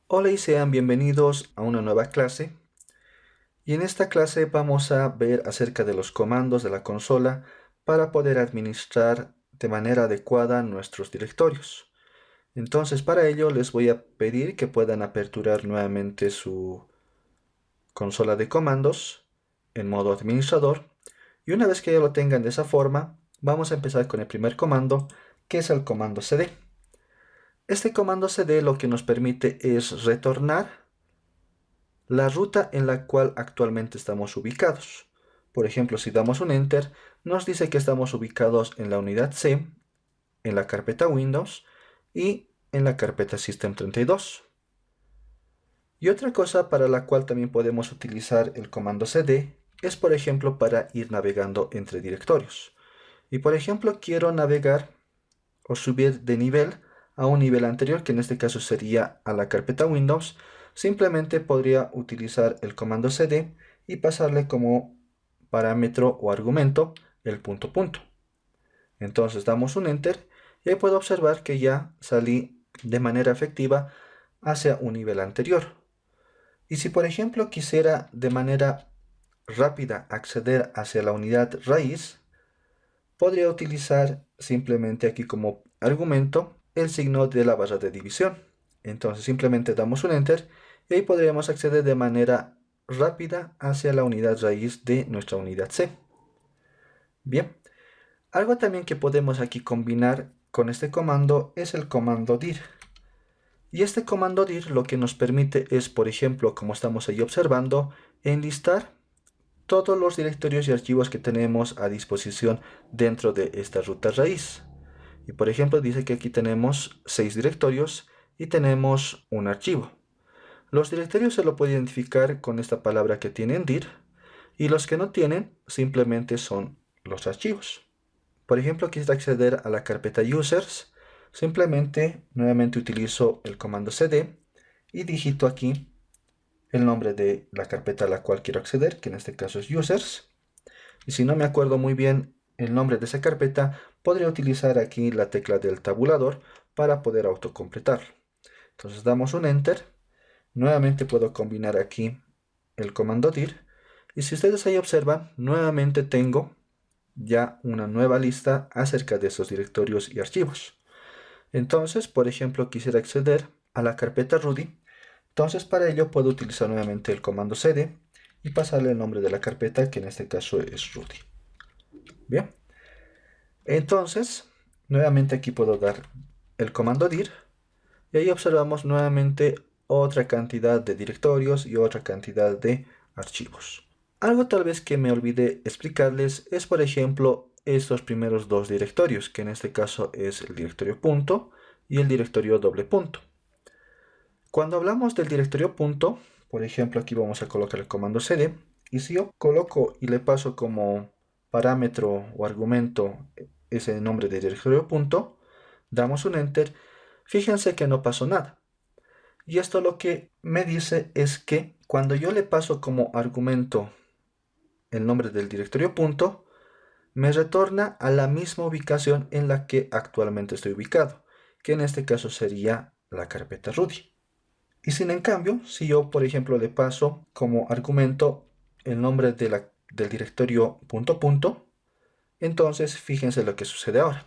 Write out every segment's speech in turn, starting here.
Hola y sean bienvenidos a una nueva clase. Y en esta clase vamos a ver acerca de los comandos de la consola para poder administrar de manera adecuada nuestros directorios. Entonces para ello les voy a pedir que puedan aperturar nuevamente su consola de comandos en modo administrador. Y una vez que ya lo tengan de esa forma, vamos a empezar con el primer comando, que es el comando cd. Este comando cd lo que nos permite es retornar la ruta en la cual actualmente estamos ubicados. Por ejemplo, si damos un Enter, nos dice que estamos ubicados en la unidad C, en la carpeta Windows y en la carpeta System32. Y otra cosa para la cual también podemos utilizar el comando cd es, por ejemplo, para ir navegando entre directorios. Y por ejemplo, quiero navegar o subir de nivel a un nivel anterior, que en este caso sería a la carpeta Windows. Simplemente podría utilizar el comando cd y pasarle como parámetro o argumento el punto punto. Entonces damos un enter y ahí puedo observar que ya salí de manera efectiva hacia un nivel anterior. Y si por ejemplo quisiera de manera rápida acceder hacia la unidad raíz, podría utilizar simplemente aquí como argumento el signo de la barra de división. Entonces simplemente damos un enter y ahí podríamos acceder de manera rápida hacia la unidad raíz de nuestra unidad C. Bien, algo también que podemos aquí combinar con este comando es el comando dir. Y este comando dir lo que nos permite es, por ejemplo, como estamos ahí observando, enlistar todos los directorios y archivos que tenemos a disposición dentro de esta ruta raíz. Y por ejemplo dice que aquí tenemos 6 directorios y tenemos un archivo. Los directorios se lo puede identificar con esta palabra que tiene en dir, y los que no tienen simplemente son los archivos. Por ejemplo, quisiera acceder a la carpeta users, simplemente nuevamente utilizo el comando cd y digito aquí el nombre de la carpeta a la cual quiero acceder, que en este caso es users. Y si no me acuerdo muy bien el nombre de esa carpeta, podría utilizar aquí la tecla del tabulador para poder autocompletarlo. Entonces damos un enter. Nuevamente puedo combinar aquí el comando dir. Y si ustedes ahí observan, nuevamente tengo ya una nueva lista acerca de esos directorios y archivos. Entonces, por ejemplo, quisiera acceder a la carpeta Rudy. Entonces, para ello puedo utilizar nuevamente el comando cd y pasarle el nombre de la carpeta, que en este caso es Rudy. Bien, entonces, nuevamente aquí puedo dar el comando dir y ahí observamos nuevamente otra cantidad de directorios y otra cantidad de archivos. Algo tal vez que me olvidé explicarles es, por ejemplo, estos primeros dos directorios, que en este caso es el directorio punto y el directorio doble punto. Cuando hablamos del directorio punto, por ejemplo, aquí vamos a colocar el comando cd, y si yo coloco y le paso como parámetro o argumento ese nombre de directorio punto, damos un enter, fíjense que no pasó nada. Y esto lo que me dice es que cuando yo le paso como argumento el nombre del directorio punto, me retorna a la misma ubicación en la que actualmente estoy ubicado, que en este caso sería la carpeta Rudy. Y sin en cambio, si yo por ejemplo le paso como argumento el nombre del directorio punto punto, entonces fíjense lo que sucede ahora.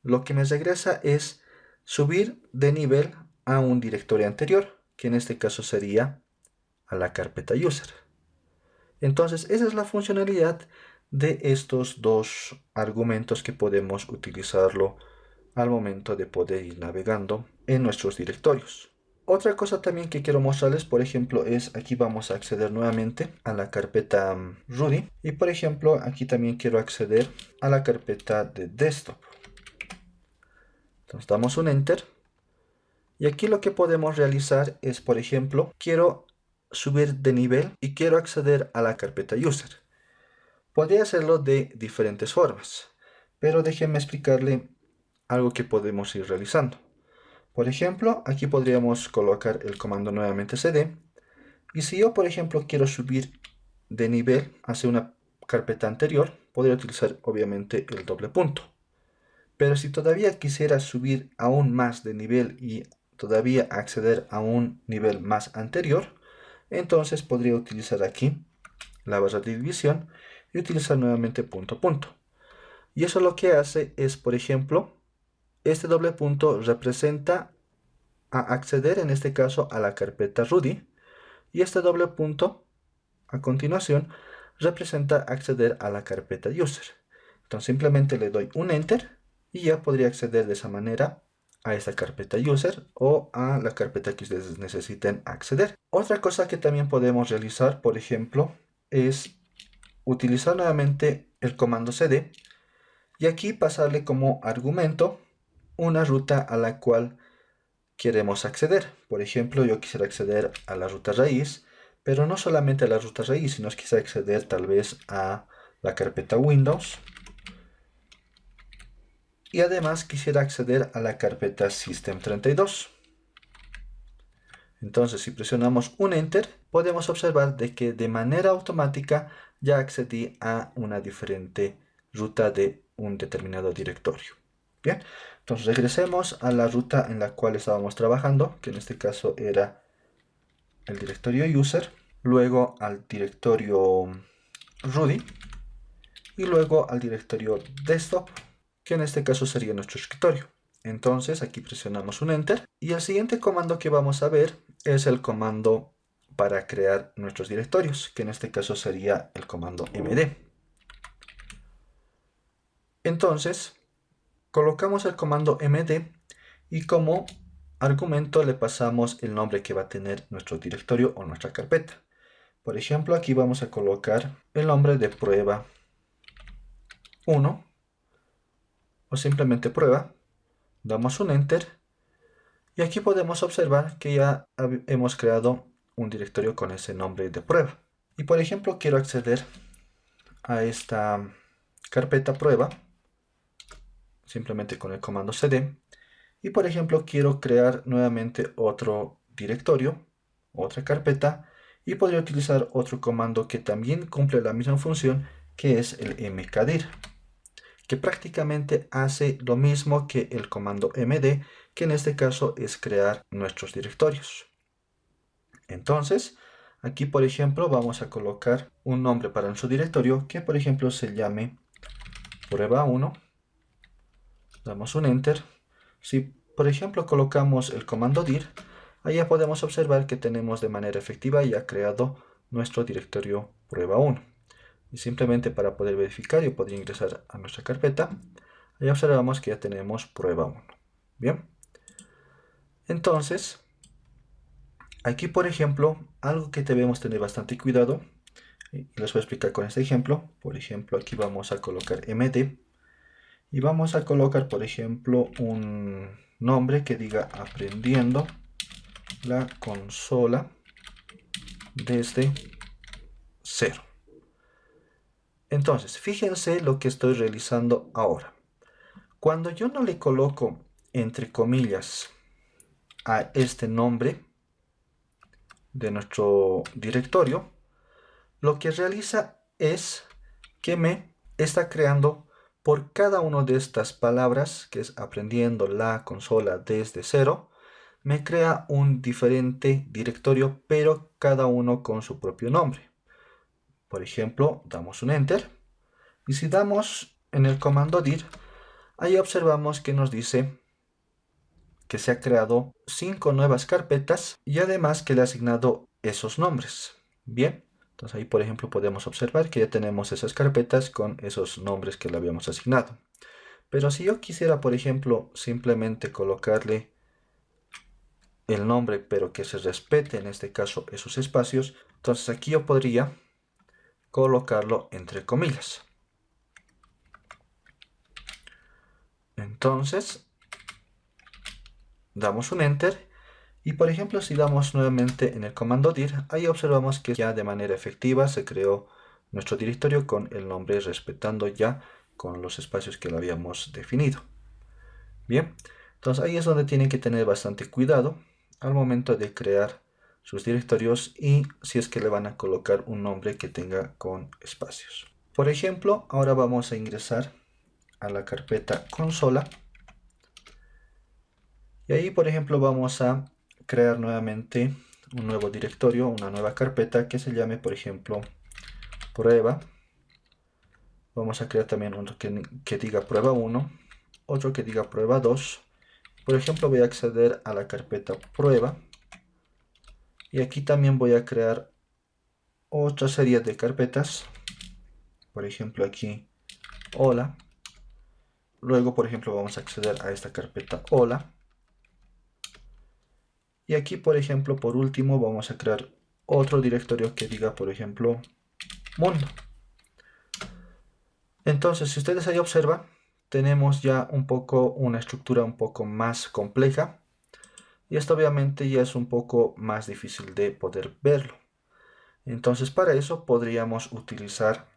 Lo que me regresa es subir de nivel a un directorio anterior, que en este caso sería a la carpeta user. Entonces esa es la funcionalidad de estos dos argumentos que podemos utilizarlo al momento de poder ir navegando en nuestros directorios. Otra cosa también que quiero mostrarles, por ejemplo, es aquí vamos a acceder nuevamente a la carpeta Rudy. Y por ejemplo, aquí también quiero acceder a la carpeta de desktop. Entonces damos un enter. Y aquí lo que podemos realizar es, por ejemplo, quiero subir de nivel y quiero acceder a la carpeta user. Podría hacerlo de diferentes formas, pero déjenme explicarle algo que podemos ir realizando. Por ejemplo, aquí podríamos colocar el comando nuevamente cd. Y si yo, por ejemplo, quiero subir de nivel hacia una carpeta anterior, podría utilizar obviamente el doble punto. Pero si todavía quisiera subir aún más de nivel y todavía acceder a un nivel más anterior, entonces podría utilizar aquí la barra de división y utilizar nuevamente punto punto. Y eso lo que hace es, por ejemplo, este doble punto representa a acceder en este caso a la carpeta Rudy, y este doble punto a continuación representa acceder a la carpeta user. Entonces simplemente le doy un enter y ya podría acceder de esa manera a esta carpeta user o a la carpeta que ustedes necesiten acceder. Otra cosa que también podemos realizar, por ejemplo, es utilizar nuevamente el comando cd y aquí pasarle como argumento una ruta a la cual queremos acceder. Por ejemplo, yo quisiera acceder a la ruta raíz, pero no solamente a la ruta raíz, sino que quisiera acceder tal vez a la carpeta Windows. Y además quisiera acceder a la carpeta System32. Entonces, si presionamos un Enter, podemos observar de que de manera automática ya accedí a una diferente ruta de un determinado directorio. Bien, entonces regresemos a la ruta en la cual estábamos trabajando, que en este caso era el directorio user, luego al directorio Rudy y luego al directorio desktop, que en este caso sería nuestro escritorio. Entonces aquí presionamos un Enter y el siguiente comando que vamos a ver es el comando para crear nuestros directorios, que en este caso sería el comando md. Entonces colocamos el comando md y como argumento le pasamos el nombre que va a tener nuestro directorio o nuestra carpeta. Por ejemplo, aquí vamos a colocar el nombre de prueba 1 o simplemente prueba. Damos un Enter y aquí podemos observar que ya hemos creado un directorio con ese nombre de prueba. Y por ejemplo, quiero acceder a esta carpeta prueba simplemente con el comando cd. Y por ejemplo, quiero crear nuevamente otro directorio, otra carpeta, y podría utilizar otro comando que también cumple la misma función, que es el mkdir, que prácticamente hace lo mismo que el comando md, que en este caso es crear nuestros directorios. Entonces, aquí por ejemplo vamos a colocar un nombre para nuestro directorio que por ejemplo se llame prueba 1. Damos un Enter. Si por ejemplo colocamos el comando dir, allá podemos observar que tenemos de manera efectiva ya creado nuestro directorio prueba 1. Y simplemente para poder verificar yo podría ingresar a nuestra carpeta. Ahí observamos que ya tenemos prueba 1. Bien. Entonces, aquí por ejemplo, algo que debemos tener bastante cuidado, y les voy a explicar con este ejemplo. Por ejemplo, aquí vamos a colocar md y vamos a colocar por ejemplo un nombre que diga aprendiendo la consola desde cero. Entonces, fíjense lo que estoy realizando ahora. Cuando yo no le coloco entre comillas a este nombre de nuestro directorio, lo que realiza es que me está creando por cada una de estas palabras, que es aprendiendo la consola desde cero, me crea un diferente directorio, pero cada uno con su propio nombre. Por ejemplo, damos un Enter, y si damos en el comando dir, ahí observamos que nos dice que se ha creado 5 nuevas carpetas y además que le ha asignado esos nombres. Bien, entonces ahí por ejemplo podemos observar que ya tenemos esas carpetas con esos nombres que le habíamos asignado. Pero si yo quisiera por ejemplo simplemente colocarle el nombre pero que se respete en este caso esos espacios, entonces aquí yo podría colocarlo entre comillas. Entonces damos un Enter y por ejemplo si damos nuevamente en el comando dir, ahí observamos que ya de manera efectiva se creó nuestro directorio con el nombre respetando ya con los espacios que lo habíamos definido. Bien, entonces ahí es donde tienen que tener bastante cuidado al momento de crear sus directorios y si es que le van a colocar un nombre que tenga con espacios. Por ejemplo, ahora vamos a ingresar a la carpeta consola Y ahí, por ejemplo, vamos a crear nuevamente un nuevo directorio, una nueva carpeta que se llame, por ejemplo, prueba. Vamos a crear también uno que diga prueba 1, otro que diga prueba 2. Por ejemplo, voy a acceder a la carpeta prueba. Y aquí también voy a crear otra serie de carpetas. Por ejemplo, aquí hola. Luego, por ejemplo, vamos a acceder a esta carpeta hola. Y aquí, por ejemplo, por último, vamos a crear otro directorio que diga, por ejemplo, mundo. Entonces, si ustedes ahí observan, tenemos ya una estructura un poco más compleja. Y esto obviamente ya es un poco más difícil de poder verlo. Entonces, para eso podríamos utilizar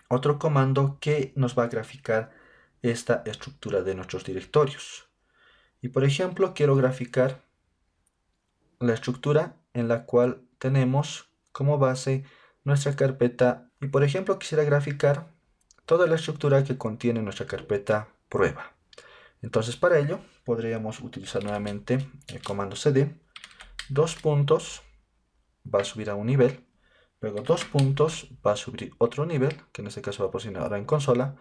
otro comando que nos va a graficar esta estructura de nuestros directorios. Y por ejemplo, quiero graficar la estructura en la cual tenemos como base nuestra carpeta. Y por ejemplo, quisiera graficar toda la estructura que contiene nuestra carpeta prueba. Entonces, para ello podríamos utilizar nuevamente el comando cd, dos puntos, va a subir a un nivel, luego dos puntos, va a subir otro nivel, que en este caso va a posicionar ahora en consola,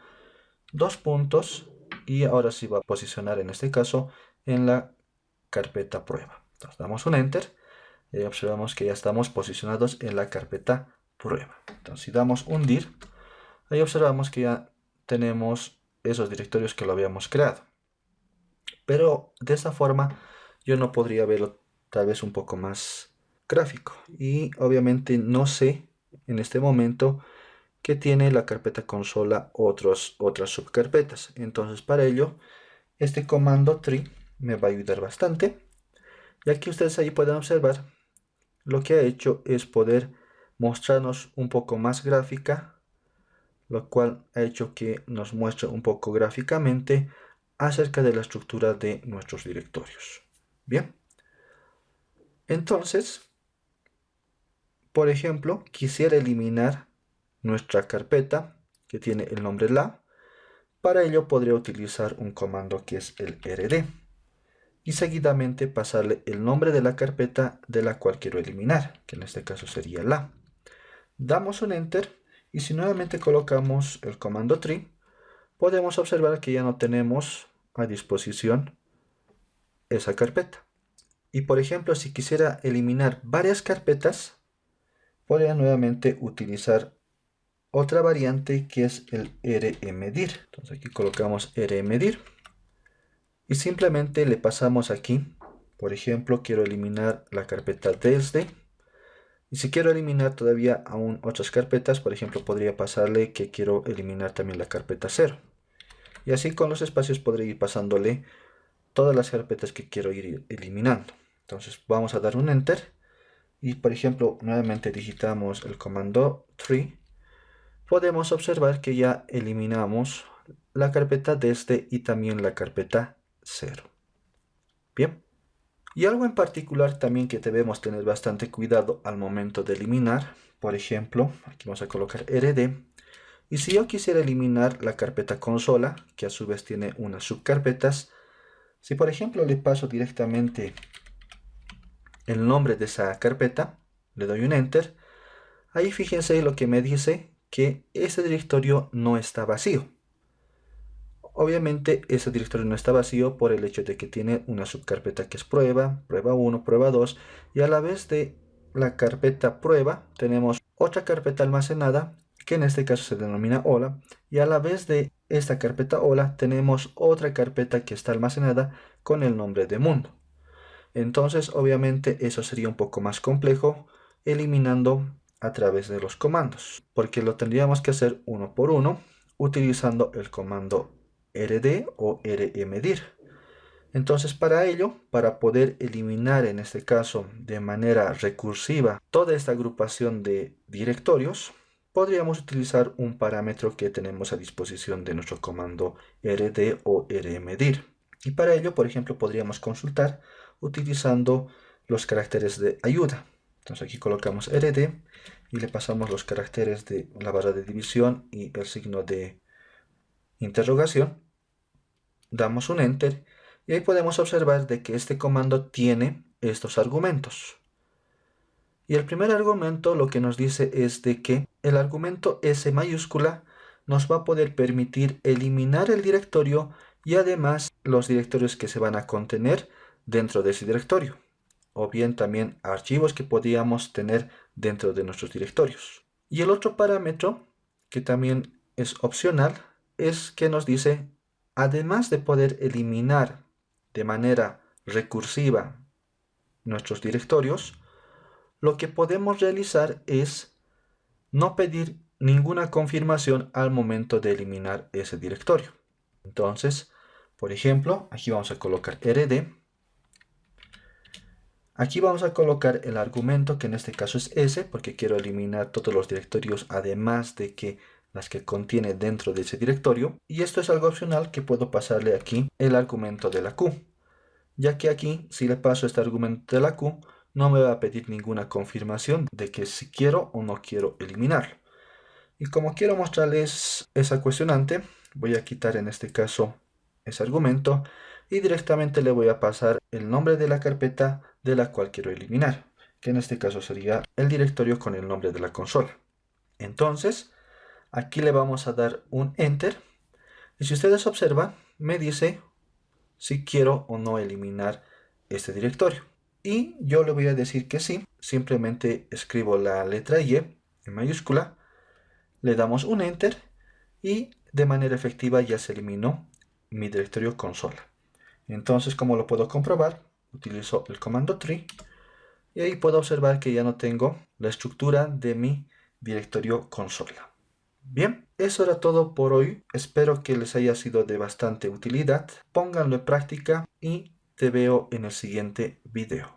dos puntos, y ahora sí va a posicionar en este caso en la carpeta prueba. Entonces damos un enter y observamos que ya estamos posicionados en la carpeta prueba. Entonces si damos un dir, ahí observamos que ya tenemos esos directorios que lo habíamos creado. Pero de esta forma yo no podría verlo tal vez un poco más gráfico. Y obviamente no sé en este momento que tiene la carpeta consola otras subcarpetas. Entonces para ello este comando tree me va a ayudar bastante. Y aquí ustedes ahí pueden observar lo que ha hecho es poder mostrarnos un poco más gráfica, lo cual ha hecho que nos muestre un poco gráficamente acerca de la estructura de nuestros directorios. Bien, entonces, por ejemplo, quisiera eliminar nuestra carpeta que tiene el nombre la. Para ello podría utilizar un comando que es el rd y seguidamente pasarle el nombre de la carpeta de la cual quiero eliminar, que en este caso sería la. Damos un enter y si nuevamente colocamos el comando tree, podemos observar que ya no tenemos a disposición esa carpeta. Y por ejemplo, si quisiera eliminar varias carpetas, podría nuevamente utilizar otra variante que es el rmdir. Entonces aquí colocamos rmdir y simplemente le pasamos aquí, por ejemplo, quiero eliminar la carpeta desde. Y si quiero eliminar todavía aún otras carpetas, por ejemplo, podría pasarle que quiero eliminar también la carpeta 0. Y así con los espacios podré ir pasándole todas las carpetas que quiero ir eliminando. Entonces vamos a dar un enter y por ejemplo nuevamente digitamos el comando tree. Podemos observar que ya eliminamos la carpeta desde y también la carpeta 0. Bien. Y algo en particular también que debemos tener bastante cuidado al momento de eliminar. Por ejemplo, aquí vamos a colocar rd. Y si yo quisiera eliminar la carpeta consola, que a su vez tiene unas subcarpetas, si por ejemplo le paso directamente el nombre de esa carpeta, le doy un enter, ahí fíjense lo que me dice que ese directorio no está vacío. Obviamente ese directorio no está vacío por el hecho de que tiene una subcarpeta que es prueba, prueba 1, prueba 2, y a la vez de la carpeta prueba tenemos otra carpeta almacenada que en este caso se denomina hola, y a la vez de esta carpeta hola tenemos otra carpeta que está almacenada con el nombre de mundo. Entonces obviamente eso sería un poco más complejo eliminando a través de los comandos, porque lo tendríamos que hacer uno por uno utilizando el comando rd o rmdir. Entonces para ello, para poder eliminar en este caso de manera recursiva toda esta agrupación de directorios, podríamos utilizar un parámetro que tenemos a disposición de nuestro comando rd o rmdir. Y para ello, por ejemplo, podríamos consultar utilizando los caracteres de ayuda. Entonces aquí colocamos rd y le pasamos los caracteres de la barra de división y el signo de interrogación. Damos un enter Y ahí podemos observar de que este comando tiene estos argumentos. Y el primer argumento lo que nos dice es de que el argumento S mayúscula nos va a poder permitir eliminar el directorio y además los directorios que se van a contener dentro de ese directorio, o bien también archivos que podíamos tener dentro de nuestros directorios. Y el otro parámetro, que también es opcional, es que nos dice, además de poder eliminar de manera recursiva nuestros directorios, lo que podemos realizar es no pedir ninguna confirmación al momento de eliminar ese directorio. Entonces, por ejemplo, aquí vamos a colocar rd. Aquí vamos a colocar el argumento, que en este caso es S, porque quiero eliminar todos los directorios, además de que las que contiene dentro de ese directorio. Y esto es algo opcional, que puedo pasarle aquí el argumento de la Q, ya que aquí, si le paso este argumento de la Q, no me va a pedir ninguna confirmación de que si quiero o no quiero eliminarlo. Y como quiero mostrarles esa cuestionante, voy a quitar en este caso ese argumento y directamente le voy a pasar el nombre de la carpeta de la cual quiero eliminar, que en este caso sería el directorio con el nombre de la consola. Entonces, aquí le vamos a dar un Enter y si ustedes observan, me dice si quiero o no eliminar este directorio. Y yo le voy a decir que sí, simplemente escribo la letra Y en mayúscula, le damos un Enter y de manera efectiva ya se eliminó mi directorio consola. Entonces, como lo puedo comprobar, utilizo el comando tree y ahí puedo observar que ya no tengo la estructura de mi directorio consola. Bien, eso era todo por hoy. Espero que les haya sido de bastante utilidad. Pónganlo en práctica y te veo en el siguiente video.